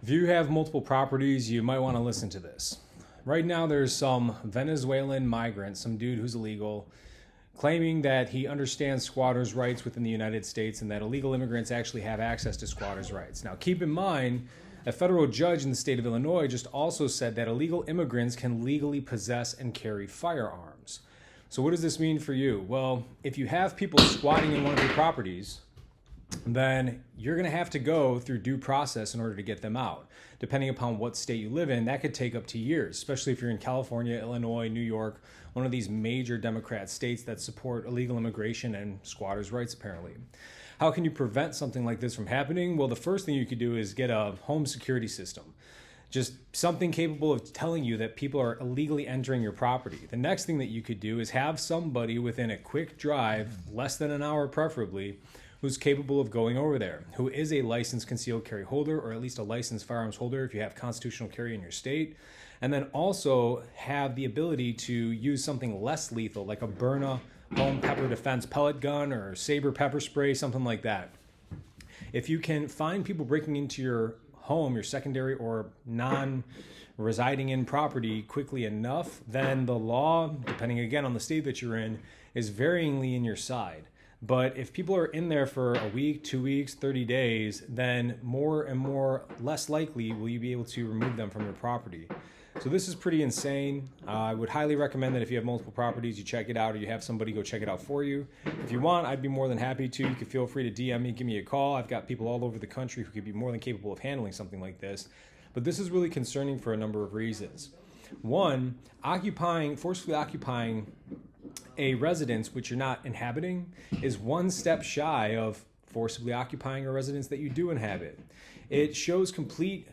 If you have multiple properties, you might want to listen to this. Right now, there's some Venezuelan migrant, some dude who's illegal, claiming that he understands squatters' rights within the United States and that illegal immigrants actually have access to squatters' rights. Now, keep in mind, a federal judge in the state of Illinois just also said that illegal immigrants can legally possess and carry firearms. So, what does this mean for you? Well, if you have people squatting in one of your properties, then you're going to have to go through due process in order to get them out. Depending upon what state you live in, that could take up to years, especially if you're in California, Illinois, New York, one of these major Democrat states that support illegal immigration and squatters' rights, apparently. How can you prevent something like this from happening? Well, the first thing you could do is get a home security system. Just something capable of telling you that people are illegally entering your property. The next thing that you could do is have somebody within a quick drive, less than an hour preferably, who's capable of going over there, who is a licensed concealed carry holder or at least a licensed firearms holder if you have constitutional carry in your state, and then also have the ability to use something less lethal like a Byrna home pepper defense pellet gun or saber pepper spray, something like that. If you can find people breaking into your home, your secondary or non-residing in property quickly enough, then the law, depending again on the state that you're in, is varyingly in your side. But if people are in there for a week, 2 weeks, 30 days, then more and more less likely will you be able to remove them from your property. So this is pretty insane. I would highly recommend that if you have multiple properties, you check it out or you have somebody go check it out for you. If you want, I'd be more than happy to. You can feel free to DM me, give me a call. I've got people all over the country who could be more than capable of handling something like this. But this is really concerning for a number of reasons. One, forcefully occupying a residence which you're not inhabiting is one step shy of forcibly occupying a residence that you do inhabit. It shows complete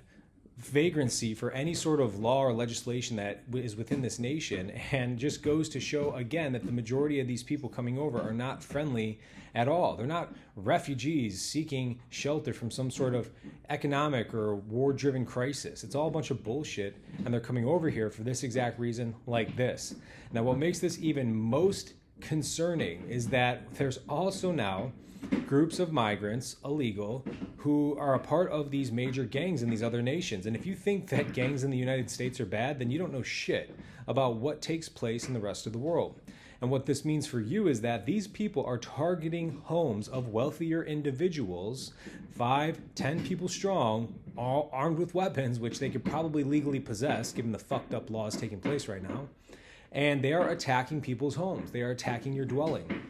vagrancy for any sort of law or legislation that is within this nation, and just goes to show again that the majority of these people coming over are not friendly at all. They're not refugees seeking shelter from some sort of economic or war-driven crisis. It's all a bunch of bullshit, and they're coming over here for this exact reason like this. Now, what makes this even most concerning is that there's also now groups of migrants, illegal, who are a part of these major gangs in these other nations. And if you think that gangs in the United States are bad, then you don't know shit about what takes place in the rest of the world. And what this means for you is that these people are targeting homes of wealthier individuals, 5, 10 people strong, all armed with weapons, which they could probably legally possess, given the fucked up laws taking place right now. And they are attacking people's homes. They are attacking your dwelling.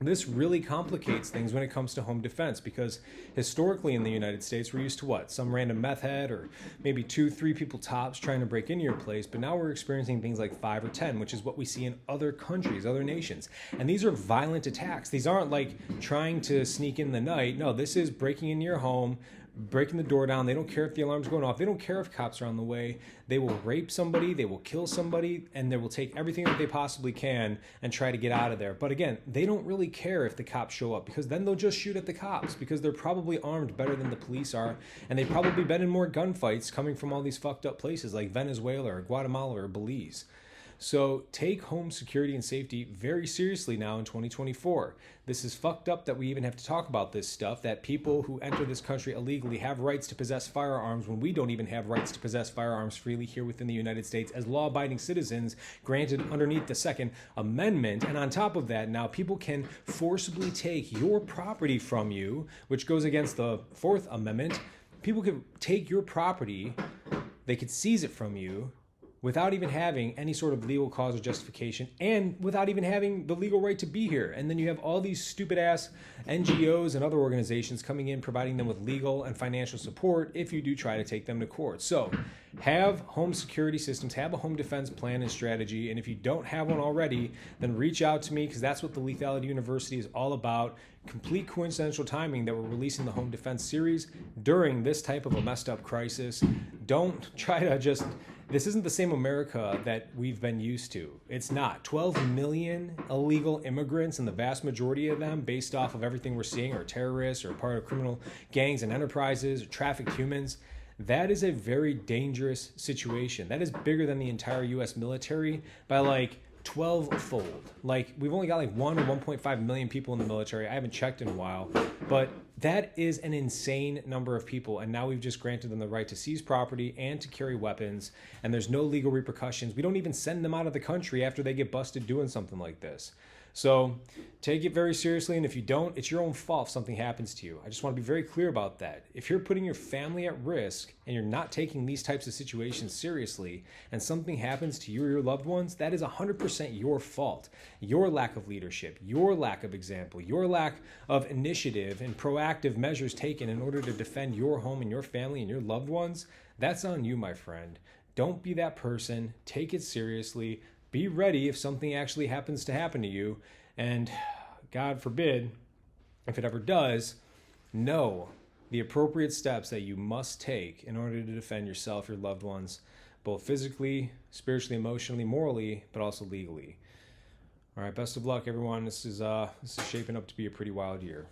This really complicates things when it comes to home defense, because historically in the United States, we're used to what? Some random meth head or maybe 2, 3 people tops trying to break into your place. But now we're experiencing things like 5 or 10, which is what we see in other countries, other nations. And these are violent attacks. These aren't like trying to sneak in the night. No, this is breaking into your home, breaking the door down. They don't care if the alarm's going off. They don't care if cops are on the way. They will rape somebody, they will kill somebody, and they will take everything that they possibly can and try to get out of there. But again, they don't really care if the cops show up, because then they'll just shoot at the cops, because they're probably armed better than the police are, and they've probably been in more gunfights coming from all these fucked up places like Venezuela or Guatemala or Belize. So take home security and safety very seriously now in 2024. This is fucked up that we even have to talk about this stuff, that people who enter this country illegally have rights to possess firearms when we don't even have rights to possess firearms freely here within the United States as law-abiding citizens granted underneath the Second Amendment. And on top of that, now people can forcibly take your property from you, which goes against the Fourth Amendment. People could take your property, they could seize it from you, without even having any sort of legal cause or justification, and without even having the legal right to be here. And then you have all these stupid-ass NGOs and other organizations coming in, providing them with legal and financial support if you do try to take them to court. So have home security systems, have a home defense plan and strategy, and if you don't have one already, then reach out to me, because that's what the Lethality University is all about. Complete coincidental timing that we're releasing the home defense series during this type of a messed up crisis. Don't try to just... This isn't the same America that we've been used to. It's not. 12 million illegal immigrants, and the vast majority of them, based off of everything we're seeing, are terrorists or part of criminal gangs and enterprises or trafficked humans. That is a very dangerous situation. That is bigger than the entire U.S. military by like 12-fold. Like, we've only got like 1 or 1.5 million people in the military. I haven't checked in a while. But That is an insane number of people, and now we've just granted them the right to seize property and to carry weapons, and there's no legal repercussions. We don't even send them out of the country after they get busted doing something like this. So take it very seriously, and if you don't, it's your own fault if something happens to you. I just want to be very clear about that. If you're putting your family at risk and you're not taking these types of situations seriously, and something happens to you or your loved ones, that is 100% your fault. Your lack of leadership, your lack of example, your lack of initiative and proactive measures taken in order to defend your home and your family and your loved ones, that's on you, my friend. Don't be that person. Take it seriously. Be ready if something actually happens to happen to you. And God forbid, if it ever does, know the appropriate steps that you must take in order to defend yourself, your loved ones, both physically, spiritually, emotionally, morally, but also legally. All right, best of luck, everyone. This is shaping up to be a pretty wild year.